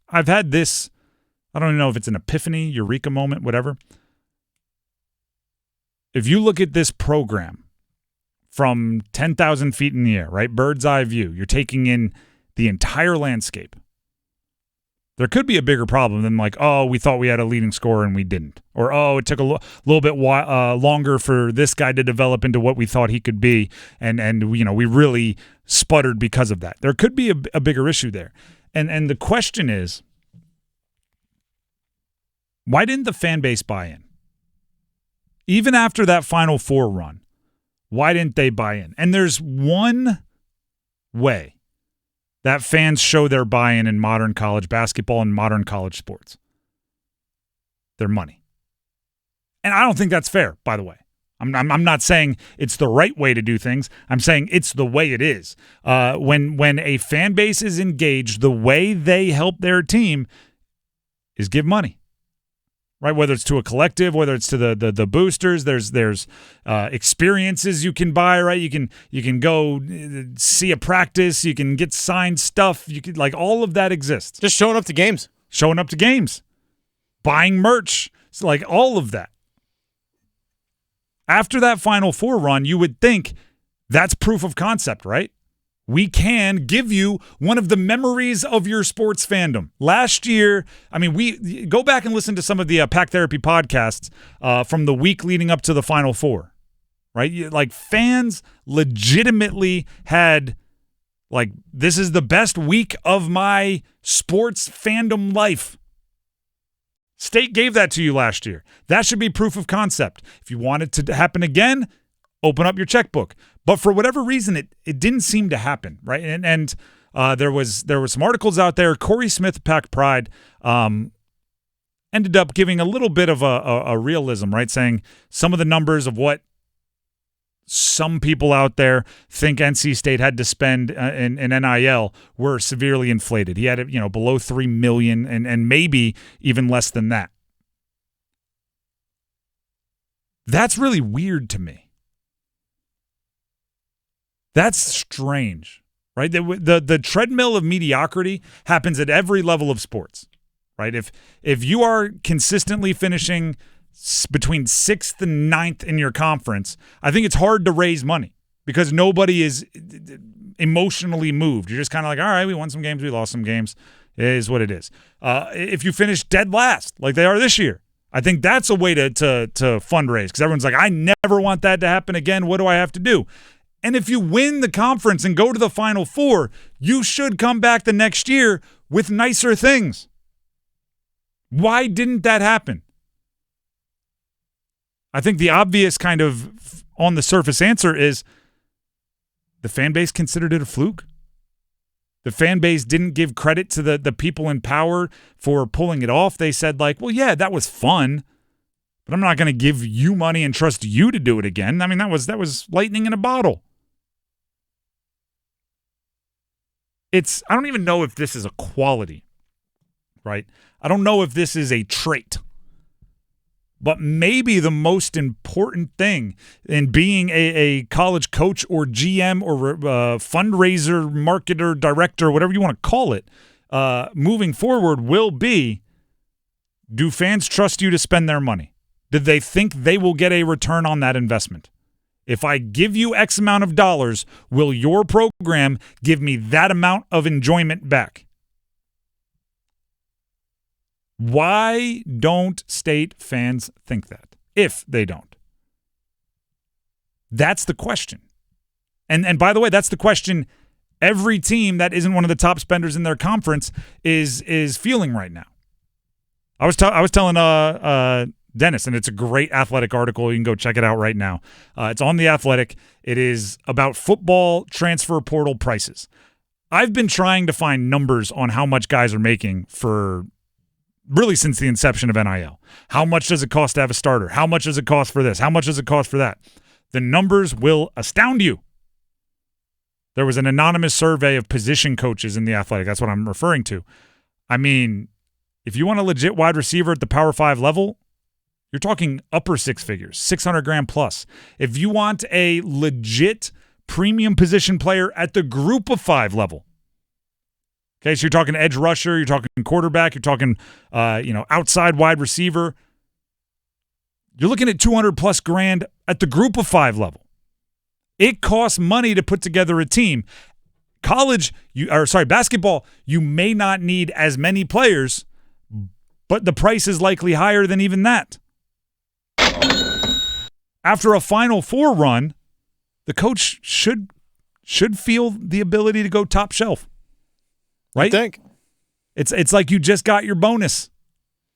I've had this, I don't even know if it's an epiphany, eureka moment, whatever. If you look at this program from 10,000 feet in the air, right, bird's eye view, you're taking in the entire landscape. There could be a bigger problem than like, oh, we thought we had a leading scorer and we didn't. Or, oh, it took a little bit longer for this guy to develop into what we thought he could be. And we really sputtered because of that. There could be a bigger issue there. And the question is, why didn't the fan base buy in? Even after that Final Four run, why didn't they buy in? And there's one way that fans show their buy-in in modern college basketball and modern college sports. Their money. And I don't think that's fair, by the way. I'm not saying it's the right way to do things. I'm saying it's the way it is. When a fan base is engaged, the way they help their team is give money. Right, whether it's to a collective, whether it's to the boosters, there's experiences you can buy. Right, you can go see a practice, you can get signed stuff. You could all of that exists. Just showing up to games, buying merch, all of that. After that Final Four run, you would think that's proof of concept, right? We can give you one of the memories of your sports fandom. Last year, we go back and listen to some of the Pack Therapy podcasts from the week leading up to the Final Four, right? Fans legitimately had, this is the best week of my sports fandom life. State gave that to you last year. That should be proof of concept. If you want it to happen again, open up your checkbook. But for whatever reason, it didn't seem to happen, right? And there was some articles out there. Corey Smith, Pack Pride, ended up giving a little bit of a realism, right? Saying some of the numbers of what some people out there think NC State had to spend in NIL were severely inflated. He had it, below $3 million and maybe even less than that. That's really weird to me. That's strange, right? The treadmill of mediocrity happens at every level of sports, right? If you are consistently finishing between 6th and 9th in your conference, I think it's hard to raise money because nobody is emotionally moved. You're just kind of like, all right, we won some games, we lost some games. It is what it is. If you finish dead last, like they are this year, I think that's a way to fundraise because everyone's like, I never want that to happen again. What do I have to do? And if you win the conference and go to the Final Four, you should come back the next year with nicer things. Why didn't that happen? I think the obvious kind of on the surface answer is the fan base considered it a fluke. The fan base didn't give credit to the people in power for pulling it off. They said well, yeah, that was fun, but I'm not going to give you money and trust you to do it again. That was lightning in a bottle. I don't even know if this is a quality, right? I don't know if this is a trait. But maybe the most important thing in being a college coach or GM or fundraiser, marketer, director, whatever you want to call it, moving forward will be, do fans trust you to spend their money? Do they think they will get a return on that investment? If I give you X amount of dollars, will your program give me that amount of enjoyment back? Why don't State fans think that? If they don't. That's the question. And by the way, that's the question every team that isn't one of the top spenders in their conference is feeling right now. I was telling Dennis, and it's a great Athletic article. You can go check it out right now. It's on The Athletic. It is about football transfer portal prices. I've been trying to find numbers on how much guys are making for really since the inception of NIL. How much does it cost to have a starter? How much does it cost for this? How much does it cost for that? The numbers will astound you. There was an anonymous survey of position coaches in The Athletic. That's what I'm referring to. If you want a legit wide receiver at the Power 5 level, you're talking upper six figures, $600,000 plus. If you want a legit premium position player at the Group of 5 level, Okay, so you're talking edge rusher, you're talking quarterback, you're talking outside wide receiver. You're looking at $200+ grand at the group of 5 level. It costs money to put together a team. Basketball, you may not need as many players, but the price is likely higher than even that. After a Final Four run, the coach should feel the ability to go top shelf. Right? I think. It's like you just got your bonus.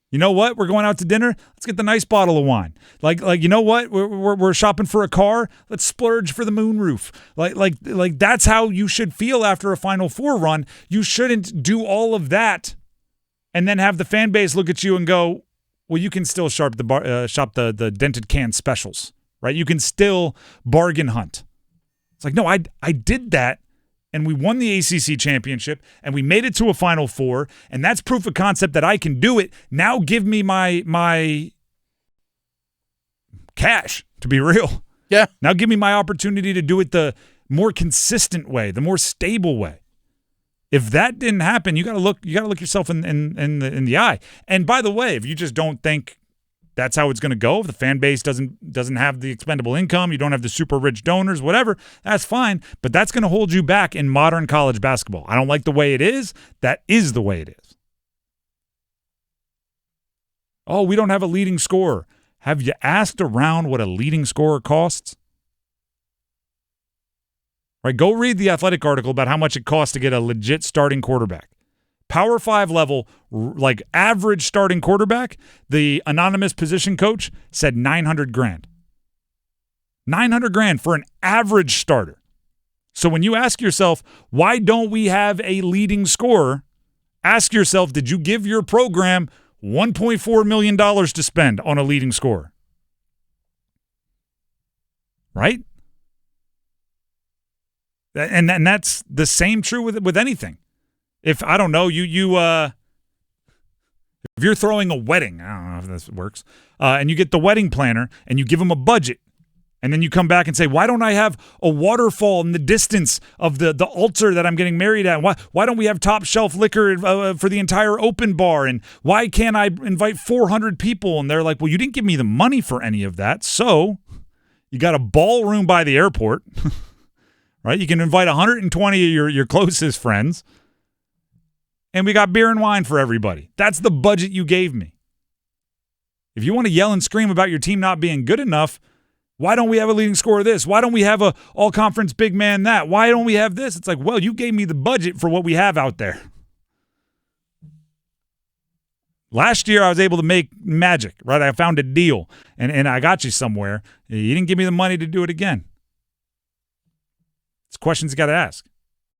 You know what? We're going out to dinner. Let's get the nice bottle of wine. Like you know what? We're shopping for a car. Let's splurge for the moonroof. Like that's how you should feel after a Final Four run. You shouldn't do all of that and then have the fan base look at you and go, well, you can still shop the dented can specials, right? You can still bargain hunt. It's like, no, I did that, and we won the ACC championship, and we made it to a Final Four, and that's proof of concept that I can do it. Now give me my cash, to be real. Yeah. Now give me my opportunity to do it the more consistent way, the more stable way. If that didn't happen, you got to look yourself in the eye. And by the way, if you just don't think that's how it's going to go, if the fan base doesn't have the expendable income, you don't have the super rich donors, whatever, that's fine. But that's going to hold you back in modern college basketball. I don't like the way it is. That is the way it is. Oh, we don't have a leading scorer. Have you asked around what a leading scorer costs? Right, go read the Athletic article about how much it costs to get a legit starting quarterback. Power 5 level, like average starting quarterback, the anonymous position coach said $900,000. $900,000 for an average starter. So when you ask yourself, why don't we have a leading scorer? Ask yourself, did you give your program $1.4 million to spend on a leading scorer? Right? And that's the same true with anything. If I don't know, if you're throwing a wedding, I don't know if this works, and you get the wedding planner and you give them a budget, and then you come back and say, why don't I have a waterfall in the distance of the altar that I'm getting married at? Why don't we have top shelf liquor for the entire open bar? And why can't I invite 400 people? And they're like, well, you didn't give me the money for any of that, so you got a ballroom by the airport. Right? You can invite 120 of your closest friends. And we got beer and wine for everybody. That's the budget you gave me. If you want to yell and scream about your team not being good enough, why don't we have a leading scorer this? Why don't we have a all-conference big man that? Why don't we have this? It's like, well, you gave me the budget for what we have out there. Last year, I was able to make magic, right? I found a deal, and I got you somewhere. You didn't give me the money to do it again. It's questions you got to ask.